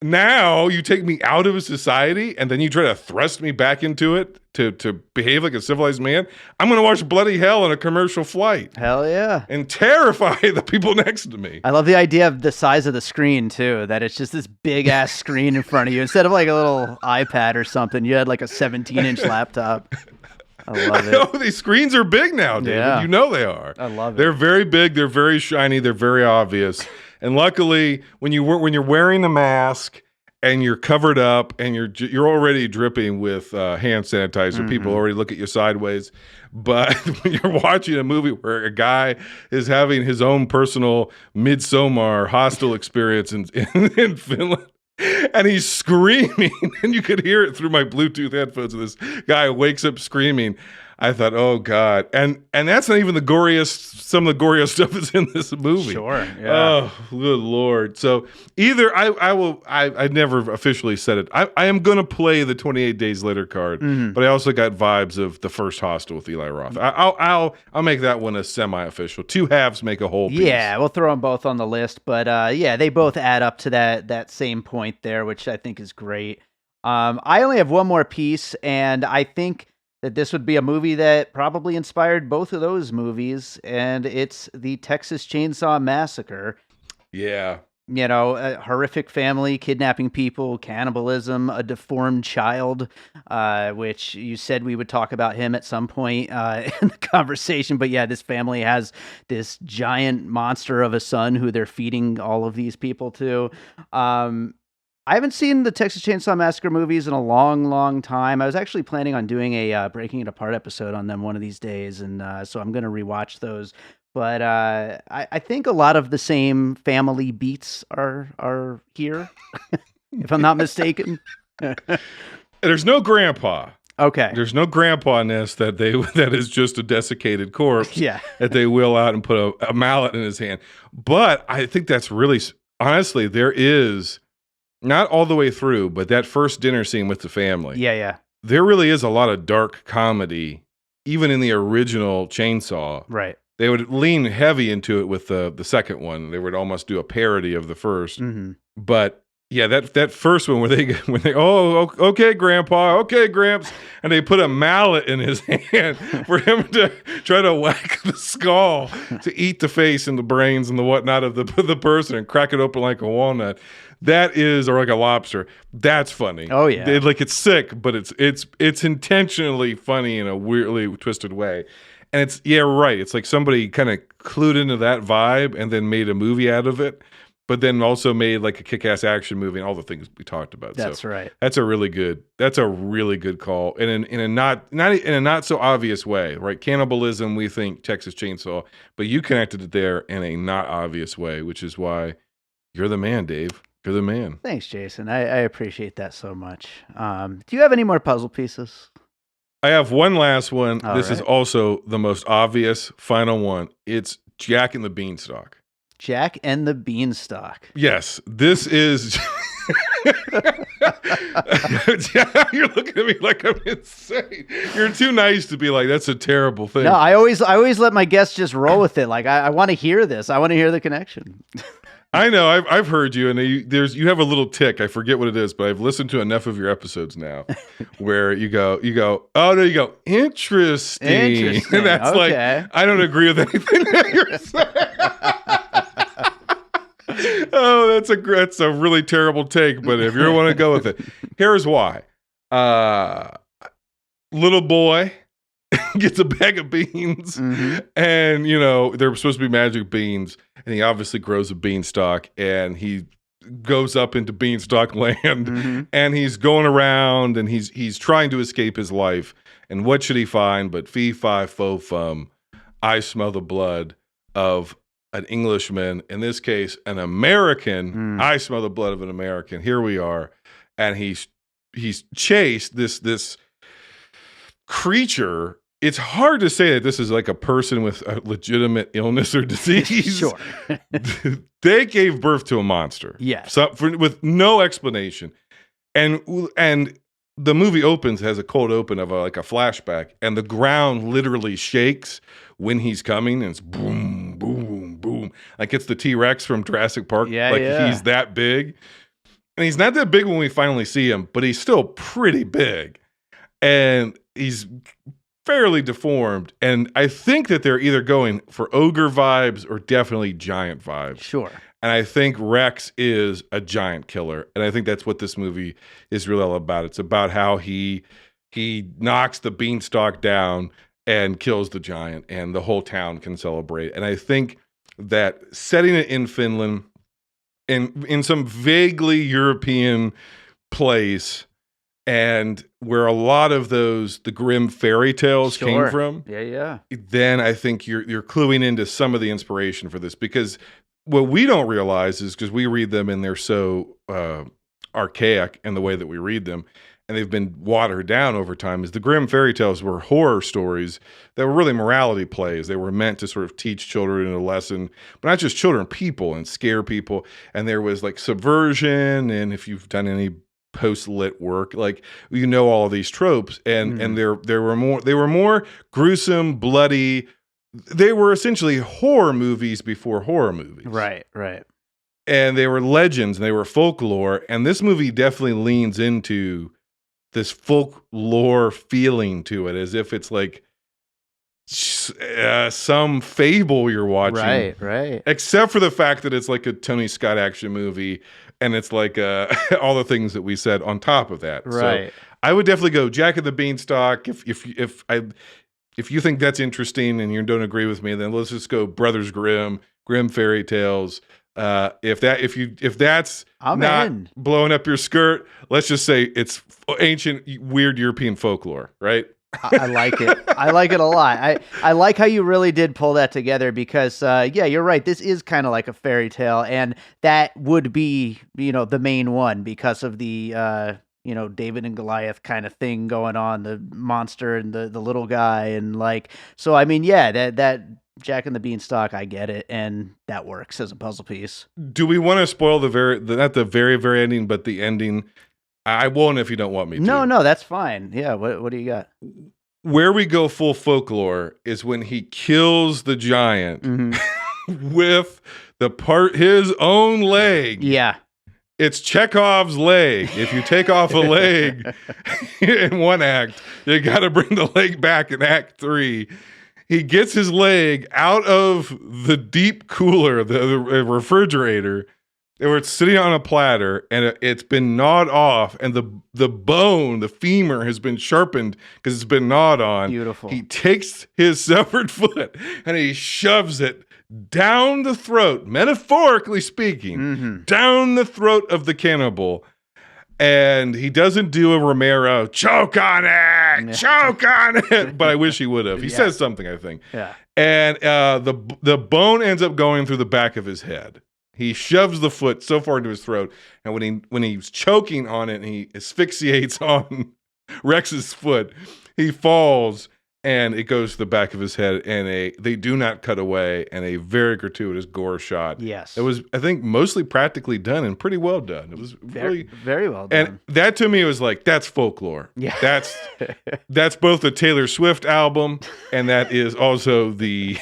now you take me out of a society and then you try to thrust me back into it to behave like a civilized man. I'm going to watch bloody hell on a commercial flight. Hell yeah. And terrify the people next to me. I love the idea of the size of the screen too, that it's just this big ass screen in front of you. Instead of like a little iPad or something, you had like a 17-inch laptop. I love it. I know, these screens are big now, David. Yeah. You know they are. I love it. They're very big. They're very shiny. They're very obvious. And luckily, when you're wearing a mask and you're covered up and you're already dripping with hand sanitizer, people already look at you sideways. But when you're watching a movie where a guy is having his own personal Midsommar hostile experience in Finland, and he's screaming, and you could hear it through my Bluetooth headphones. This guy wakes up screaming. I thought, oh God, and that's not even the goriest. Some of the goriest stuff is in this movie. Sure. Yeah. Oh, good Lord. So either I never officially said it. I am going to play the 28 Days Later card, but I also got vibes of the first Hostel with Eli Roth. I'll make that one a semi-official. Two halves make a whole piece. Yeah, we'll throw them both on the list, but yeah, they both add up to that same point there, which I think is great. I only have one more piece, and I think that this would be a movie that probably inspired both of those movies, and it's the Texas Chainsaw Massacre. Yeah. You know, a horrific family, kidnapping people, cannibalism, a deformed child, which you said we would talk about him at some point in the conversation. But yeah, this family has this giant monster of a son who they're feeding all of these people to. I haven't seen the Texas Chainsaw Massacre movies in a long, long time. I was actually planning on doing a Breaking It Apart episode on them one of these days, and so I'm going to rewatch those. But I think a lot of the same family beats are here, if I'm not mistaken. There's no grandpa. Okay. There's no grandpa in this that is just a desiccated corpse Yeah. that they wheel out and put a mallet in his hand. But I think that's really, honestly, there is, not all the way through, but that first dinner scene with the family. Yeah. There really is a lot of dark comedy, even in the original Chainsaw. Right. They would lean heavy into it with the second one. They would almost do a parody of the first. Mm-hmm. But yeah, that first one where they okay, Grandpa, okay, Gramps, and they put a mallet in his hand for him to try to whack the skull to eat the face and the brains and the whatnot of the person and crack it open like a walnut. That is, or like a lobster. That's funny. Oh yeah, it's sick, but it's intentionally funny in a weirdly twisted way. And it's, yeah, right. It's like somebody kind of clued into that vibe and then made a movie out of it, but then also made like a kick-ass action movie and all the things we talked about. That's right. That's a really good call. And in a not in a not so obvious way, right? Cannibalism, we think Texas Chainsaw, but you connected it there in a not obvious way, which is why you're the man, Dave. You're the man. Thanks, Jason. I appreciate that so much. Do you have any more puzzle pieces? I have one last one. All this is right. also the most obvious final one. It's Jack and the Beanstalk. Jack and the Beanstalk. Yes, this is. You're looking at me like I'm insane. You're too nice to be like, that's a terrible thing. No, I always let my guests just roll with it. Like I want to hear this. I want to hear the connection. I know. I've heard you, and you have a little tick. I forget what it is, but I've listened to enough of your episodes now, where you go. Oh no, you go. Interesting. And that's okay. like, I don't agree with anything that you're saying. Oh, that's a really terrible take. But if you want to go with it, here's why. Little boy gets a bag of beans, Mm-hmm. and they're supposed to be magic beans, and he obviously grows a beanstalk, and he goes up into beanstalk land, Mm-hmm. and he's going around, and he's trying to escape his life, and what should he find but fee fi fo fum, I smell the blood of an Englishman, in this case an American. I smell the blood of an American. Here we are, and he's chased this creature. It's hard to say that this is like a person with a legitimate illness or disease. Sure. They gave birth to a monster. Yes. With no explanation. And the movie has a cold open of a flashback, and the ground literally shakes when he's coming, and it's boom, boom, boom. Like it's the T-Rex from Jurassic Park. Yeah. He's that big. And he's not that big when we finally see him, but he's still pretty big. And he's fairly deformed, and I think that they're either going for ogre vibes or definitely giant vibes. Sure. And I think Rex is a giant killer, and I think that's what this movie is really all about. It's about how he knocks the beanstalk down and kills the giant, and the whole town can celebrate. And I think that setting it in Finland, in some vaguely European place, and where a lot of the grim fairy tales came from, Yeah. then I think you're cluing into some of the inspiration for this, because what we don't realize is, because we read them and they're so archaic in the way that we read them, and they've been watered down over time, is the grim fairy tales were horror stories that were really morality plays. They were meant to sort of teach children a lesson, but not just children, people, and scare people. And there was like subversion, and if you've done any post-lit work, all of these tropes, and they were more gruesome, bloody. They were essentially horror movies before horror movies. Right. And they were legends, and they were folklore, and this movie definitely leans into this folklore feeling to it, as if it's like some fable you're watching. Right. Except for the fact that it's like a Tony Scott action movie, and it's like all the things that we said on top of that. Right. So I would definitely go Jack of the Beanstalk. If you think that's interesting and you don't agree with me, then let's just go Brothers Grimm fairy tales. If that's I'm not in. blowing up your skirt, let's just say it's ancient, weird European folklore, right? I like it. I like it a lot. I like how you really did pull that together, because you're right. This is kind of like a fairy tale, and that would be, the main one, because of the David and Goliath kind of thing going on, the monster and the little guy. And like, so I mean, yeah, that Jack and the Beanstalk, I get it. And that works as a puzzle piece. Do we want to spoil not the very, very ending, but the ending? I won't if you don't want me to. No, that's fine. Yeah. What do you got? Where we go full folklore is when he kills the giant with his own leg. Yeah. It's Chekhov's leg. If you take off a leg in one act, you got to bring the leg back in Act 3. He gets his leg out of the deep cooler, the refrigerator, where it's sitting on a platter, and it's been gnawed off, and the bone, the femur, has been sharpened because it's been gnawed on. Beautiful. He takes his severed foot and he shoves it down the throat, metaphorically speaking, down the throat of the cannibal. And he doesn't do a Romero, choke on it, choke on it. But I wish he would have. He says something, I think. Yeah. And the bone ends up going through the back of his head. He shoves the foot so far into his throat. And when he's choking on it and he asphyxiates on Rex's foot, he falls. And it goes to the back of his head, and they do not cut away, and a very gratuitous gore shot. Yes. It was, I think, mostly practically done and pretty well done. It was very, very well done. And that to me was like, that's folklore. Yeah. That's both the Taylor Swift album, and that is also the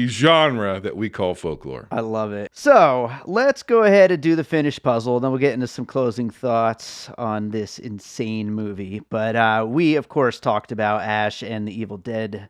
genre that we call folklore. I love it. So let's go ahead and do the finished puzzle. Then we'll get into some closing thoughts on this insane movie. But we, of course, talked about Ash and the Evil Dead.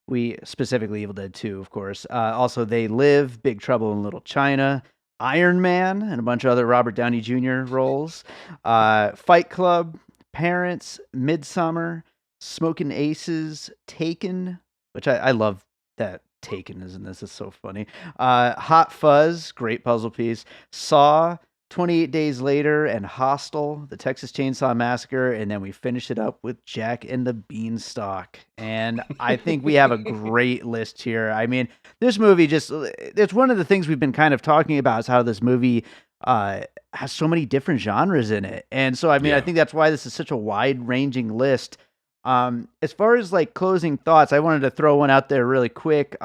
We specifically Evil Dead 2, of course. Also, They Live, Big Trouble in Little China, Iron Man, and a bunch of other Robert Downey Jr. roles. Fight Club, Parents, Midsommar, Smoking Aces, Taken, which I love that Taken is in this. It's so funny. Hot Fuzz, great puzzle piece. Saw, 28 Days Later, and Hostel, the Texas Chainsaw Massacre, and then we finish it up with Jack and the Beanstalk. And I think we have a great list here. I mean, this movie it's one of the things we've been kind of talking about is how this movie has so many different genres in it. And so, I mean, I think that's why this is such a wide-ranging list. As far as like closing thoughts, I wanted to throw one out there really quick.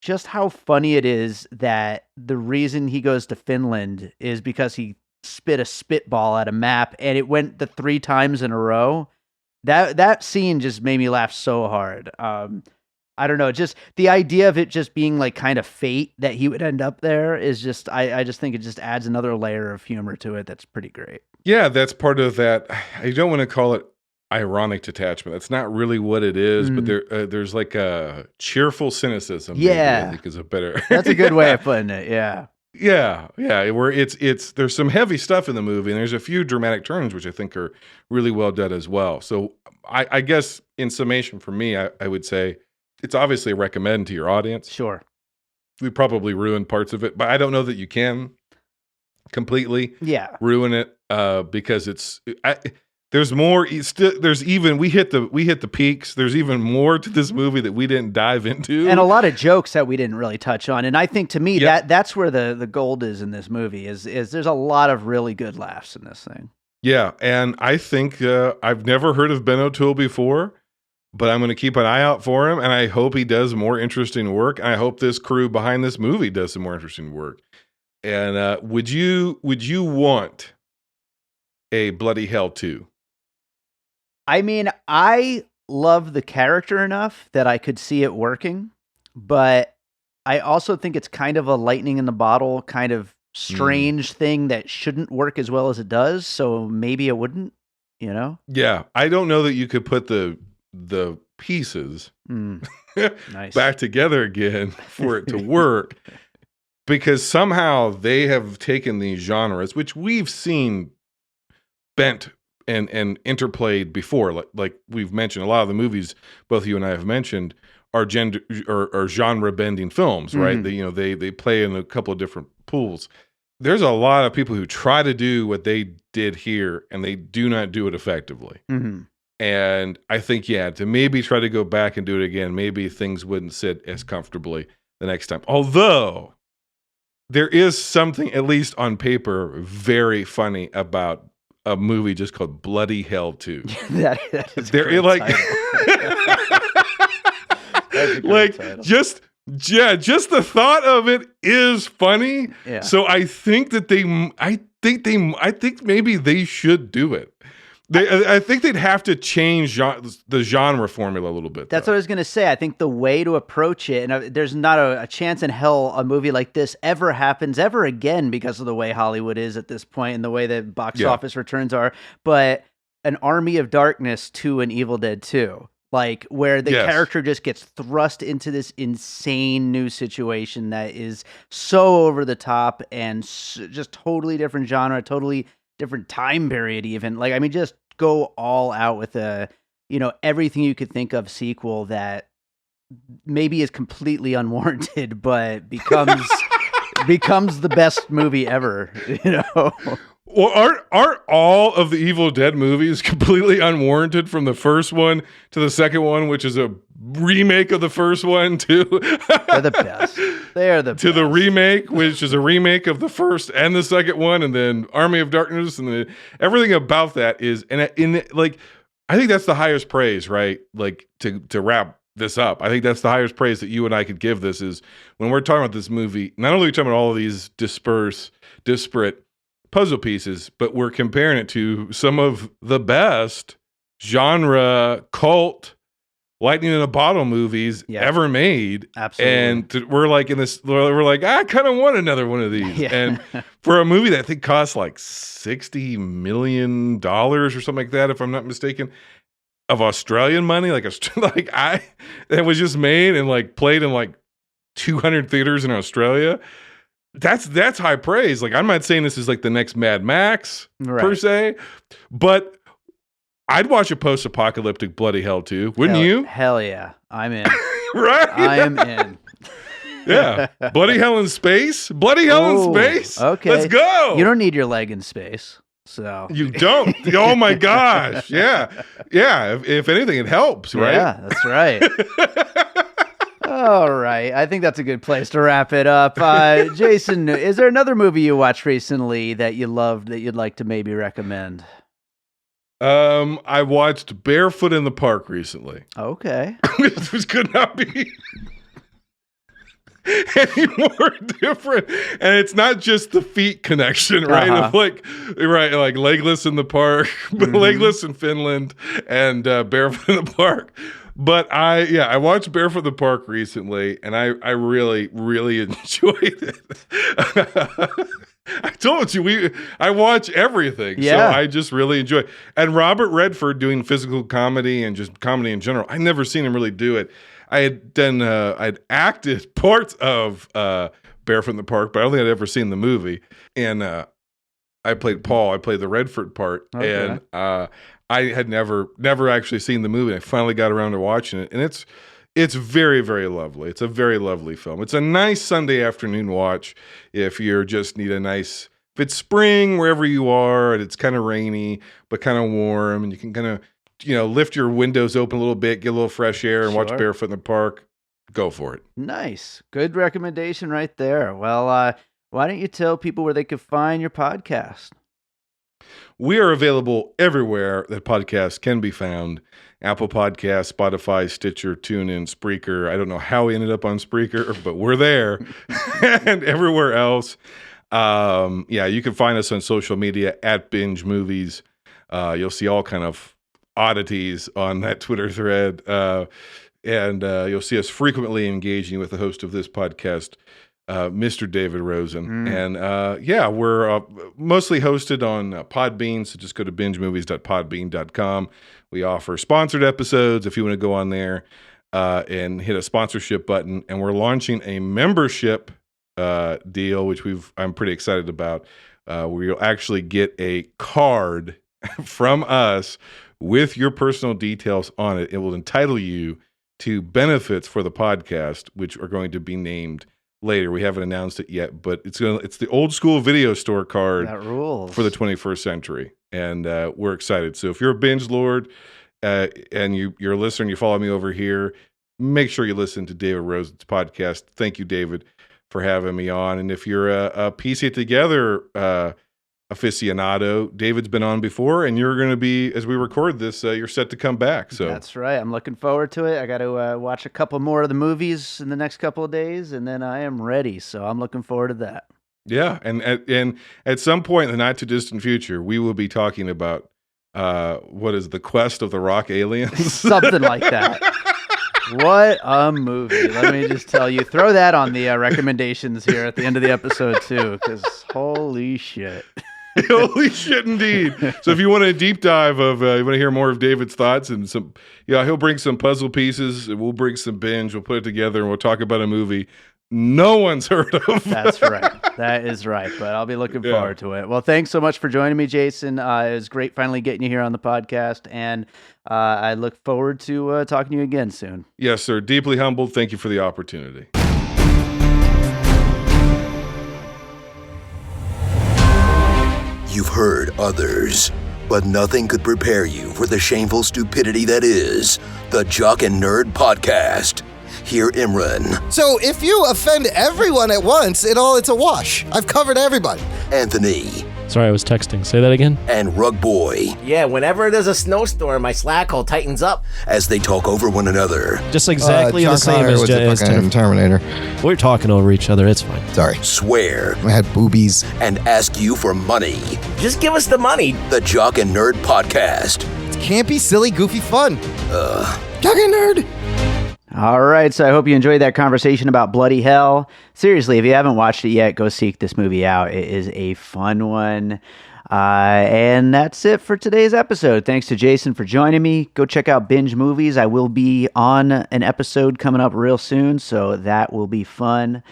Just how funny it is that the reason he goes to Finland is because he spit a spitball at a map and it went the 3 times in a row. That scene just made me laugh so hard. I don't know, just the idea of it just being like kind of fate that he would end up there is just, I just think it just adds another layer of humor to it. That's pretty great. Yeah, that's part of that. I don't want to call it ironic detachment. That's not really what it is, but there's like a cheerful cynicism. Yeah, maybe, I think is a better. That's a good way of putting it. Yeah. Where it's there's some heavy stuff in the movie, and there's a few dramatic turns which I think are really well done as well. So I guess in summation for me, I would say it's obviously a recommend to your audience. Sure. We probably ruined parts of it, but I don't know that you can completely ruin it because there's more. There's even we hit the peaks. There's even more to this movie that we didn't dive into, and a lot of jokes that we didn't really touch on. And I think to me that's where the gold is in this movie. Is there's a lot of really good laughs in this thing. Yeah, and I think I've never heard of Ben O'Toole before, but I'm going to keep an eye out for him, and I hope he does more interesting work. I hope this crew behind this movie does some more interesting work. And would you want a Bloody Hell 2? I mean, I love the character enough that I could see it working, but I also think it's kind of a lightning in the bottle, kind of strange thing that shouldn't work as well as it does. So maybe it wouldn't, you know? Yeah. I don't know that you could put the pieces back together again for it to work because somehow they have taken these genres, which we've seen bent and interplayed before, like we've mentioned. A lot of the movies both you and I have mentioned are genre bending films, right? They play in a couple of different pools. There's a lot of people who try to do what they did here, and they do not do it effectively. And I think to maybe try to go back and do it again, maybe things wouldn't sit as comfortably the next time. Although there is something, at least on paper, very funny about a movie just called Bloody Hell 2. that is a There great like That's a great like title. just the thought of it is funny. Yeah. So I think maybe they should do it. I think they'd have to change the genre formula a little bit. That's what I was going to say. I think the way to approach it, and there's not a chance in hell a movie like this ever happens ever again because of the way Hollywood is at this point and the way that box office returns are, but an Army of Darkness to an Evil Dead 2. Like, where the character just gets thrust into this insane new situation that is so over the top and just totally different genre, totally different time period even. Like, I mean, just go all out with everything you could think of sequel that maybe is completely unwarranted, but becomes the best movie ever, Well, aren't all of the Evil Dead movies completely unwarranted from the first one to the second one, which is a remake of the first one too? They're the best. They're the best. To the remake, which is a remake of the first and the second one, and then Army of Darkness, and everything about that is, I think that's the highest praise, right? Like to wrap this up, I think that's the highest praise that you and I could give this is when we're talking about this movie. Not only are we talking about all of these disparate puzzle pieces, but we're comparing it to some of the best genre cult lightning in a bottle movies ever made. Absolutely. And we're like we're like, I kind of want another one of these. And for a movie that I think costs like $60 million or something like that, if I'm not mistaken, of Australian money, that was just made and like played in like 200 theaters in Australia. That's high praise. Like, I'm not saying this is like the next Mad Max per se, but I'd watch a post-apocalyptic Bloody Hell 2, wouldn't you? Hell yeah, I'm in. Right? I am in. Yeah, Bloody Hell in space. Bloody Hell in space. Okay, let's go. You don't need your leg in space, so you don't. Oh my gosh, yeah. If anything, it helps, right? Yeah, that's right. All right. I think that's a good place to wrap it up. Jason, is there another movie you watched recently that you loved that you'd like to maybe recommend? I watched Barefoot in the Park recently. Okay. This could not be any more different. And it's not just the feet connection, right? Of like Legless in the Park, Legless in Finland, and Barefoot in the Park. But I watched Barefoot in the Park recently, and I really, really enjoyed it. I told you, I watch everything, so I just really enjoy it. And Robert Redford doing physical comedy and just comedy in general, I've never seen him really do it. I had done, I'd acted parts of Barefoot in the Park, but I don't think I'd ever seen the movie. And I played Paul. I played the Redford part, and I had never actually seen the movie. I finally got around to watching it, and it's very, very lovely. It's a very lovely film. It's a nice Sunday afternoon watch if you just need a nice, if it's spring wherever you are and it's kind of rainy but kind of warm, and you can kind of, lift your windows open a little bit, get a little fresh air, and watch Barefoot in the Park. Go for it. Nice. Good recommendation right there. Well, why don't you tell people where they could find your podcast? We are available everywhere that podcasts can be found. Apple Podcasts, Spotify, Stitcher, TuneIn, Spreaker. I don't know how we ended up on Spreaker, but we're there. And everywhere else. You can find us on social media at Binge Movies. You'll see all kind of oddities on that Twitter thread. And you'll see us frequently engaging with the host of this podcast, Mr. David Rosen. And we're mostly hosted on Podbean, so just go to bingemovies.podbean.com. We offer sponsored episodes if you want to go on there and hit a sponsorship button. And we're launching a membership deal, which I'm pretty excited about, where you'll actually get a card from us with your personal details on it. It will entitle you to benefits for the podcast, which are going to be named later. We haven't announced it yet, but it's the old school video store card for the 21st century, and we're excited. So if you're a binge lord and you're a listener and you follow me over here, make sure you listen to David Rosen's podcast. Thank you, David, for having me on. And if you're a piece it together aficionado, David's been on before, and you're going to be, as we record this, you're set to come back. So that's right. I'm looking forward to it. I got to watch a couple more of the movies in the next couple of days, and then I am ready. So I'm looking forward to that. Yeah, and at some point in the not too distant future, we will be talking about what is the quest of the rock aliens, something like that. What a movie! Let me just tell you, throw that on the recommendations here at the end of the episode too, because holy shit. Holy shit, indeed. So if you want a deep dive of, you want to hear more of David's thoughts and some, he'll bring some puzzle pieces. We'll bring some binge. We'll put it together and we'll talk about a movie no one's heard of. That's right. That is right. But I'll be looking forward to it. Well, thanks so much for joining me, Jason. It was great finally getting you here on the podcast. And I look forward to talking to you again soon. Yes, sir. Deeply humbled. Thank you for the opportunity. You've heard others, but nothing could prepare you for the shameful stupidity that is the Jock and Nerd Podcast. Hear Imran. So if you offend everyone at once, it's a wash. I've covered everybody. Anthony. Sorry, I was texting. Say that again. And Rug Boy. Yeah, whenever there's a snowstorm, my slack hole tightens up. As they talk over one another. Just exactly John the same Connor as, was the fucking Terminator. We're talking over each other. It's fine. Sorry. Swear. I had boobies. And ask you for money. Just give us the money. The Jock and Nerd Podcast. It's campy, silly, goofy fun. Jock and Nerd. All right, so I hope you enjoyed that conversation about Bloody Hell. Seriously, if you haven't watched it yet, go seek this movie out. It is a fun one. And that's it for today's episode. Thanks to Jason for joining me. Go check out Binge Movies. I will be on an episode coming up real soon, so that will be fun.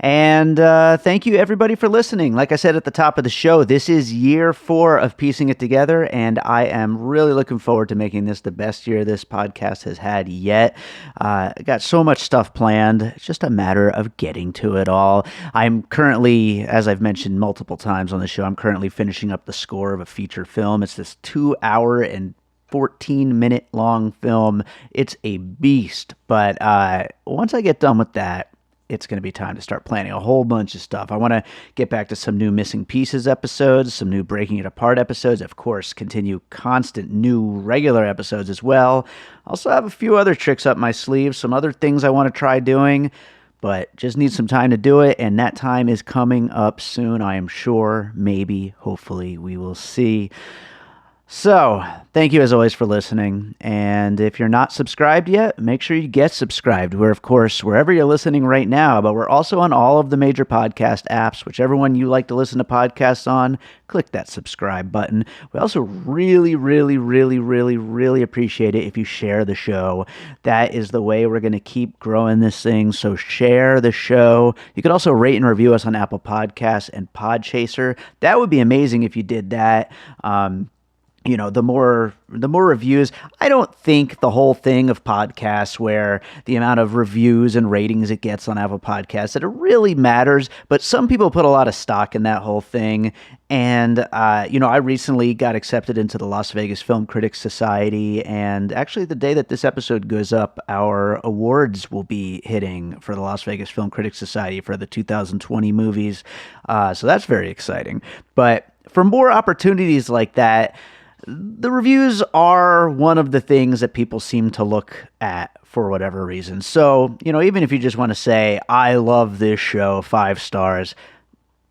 And thank you, everybody, for listening. Like I said at the top of the show, this is year 4 of piecing it together, and I am really looking forward to making this the best year this podcast has had yet. I got so much stuff planned. It's just a matter of getting to it all. I'm currently, as I've mentioned multiple times on the show, I'm currently finishing up the score of a feature film. It's this 2-hour and 14-minute long film. It's a beast, but once I get done with that, it's going to be time to start planning a whole bunch of stuff. I want to get back to some new Missing Pieces episodes, some new Breaking It Apart episodes, of course, continue constant new regular episodes as well. Also have a few other tricks up my sleeve, some other things I want to try doing, but just need some time to do it, and that time is coming up soon, I am sure. Maybe, hopefully, we will see. So, thank you as always for listening, and if you're not subscribed yet, make sure you get subscribed. We're, of course, wherever you're listening right now, but we're also on all of the major podcast apps, whichever one you like to listen to podcasts on, click that subscribe button. We also really, really, really, really, really appreciate it if you share the show. That is the way we're going to keep growing this thing, so share the show. You could also rate and review us on Apple Podcasts and Podchaser. That would be amazing if you did that. The more reviews, I don't think the whole thing of podcasts where the amount of reviews and ratings it gets on Apple Podcasts, that it really matters, but some people put a lot of stock in that whole thing. And, I recently got accepted into the Las Vegas Film Critics Society, and actually the day that this episode goes up, our awards will be hitting for the Las Vegas Film Critics Society for the 2020 movies. So that's very exciting. But for more opportunities like that, the reviews are one of the things that people seem to look at for whatever reason. So, even if you just want to say, I love this show, 5 stars,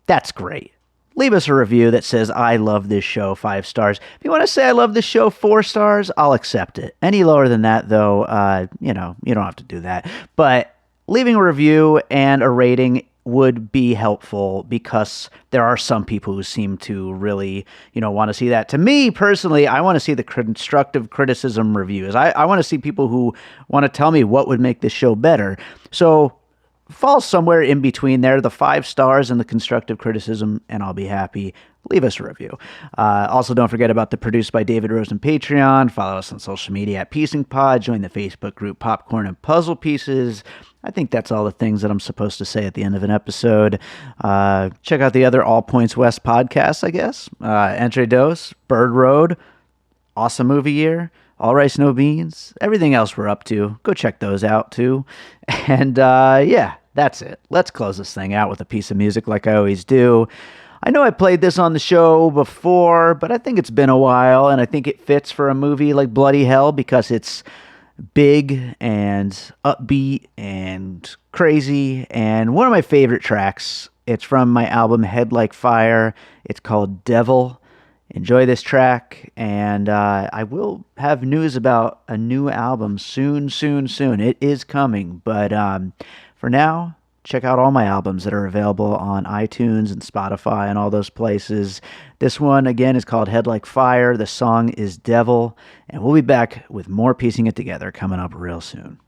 that's great. Leave us a review that says, I love this show, 5 stars. If you want to say, I love this show, 4 stars, I'll accept it. Any lower than that, though, you don't have to do that. But leaving a review and a rating would be helpful, because there are some people who seem to really, want to see that. To me, personally, I want to see the constructive criticism reviews. I want to see people who want to tell me what would make this show better. So fall somewhere in between there, the 5 stars and the constructive criticism, and I'll be happy. Leave us a review. Also, don't forget about the Produced by David Rosen Patreon. Follow us on social media at Piecing Pod. Join the Facebook group Popcorn and Puzzle Pieces. I think that's all the things that I'm supposed to say at the end of an episode. Check out the other All Points West podcasts, I guess. Entre Dos, Bird Road, Awesome Movie Year, All Rice No Beans, everything else we're up to. Go check those out too. And that's it. Let's close this thing out with a piece of music like I always do. I know I played this on the show before, but I think it's been a while, and I think it fits for a movie like Bloody Hell because it's big and upbeat and crazy, and one of my favorite tracks. It's from my album Head Like Fire. It's called Devil. Enjoy this track, and I will have news about a new album soon. It is coming, but for now, check out all my albums that are available on iTunes and Spotify and all those places. This one, again, is called Head Like Fire. The song is Devil, and we'll be back with more Piecing It Together coming up real soon.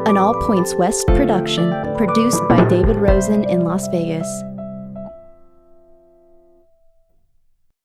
An All Points West production, produced by David Rosen in Las Vegas.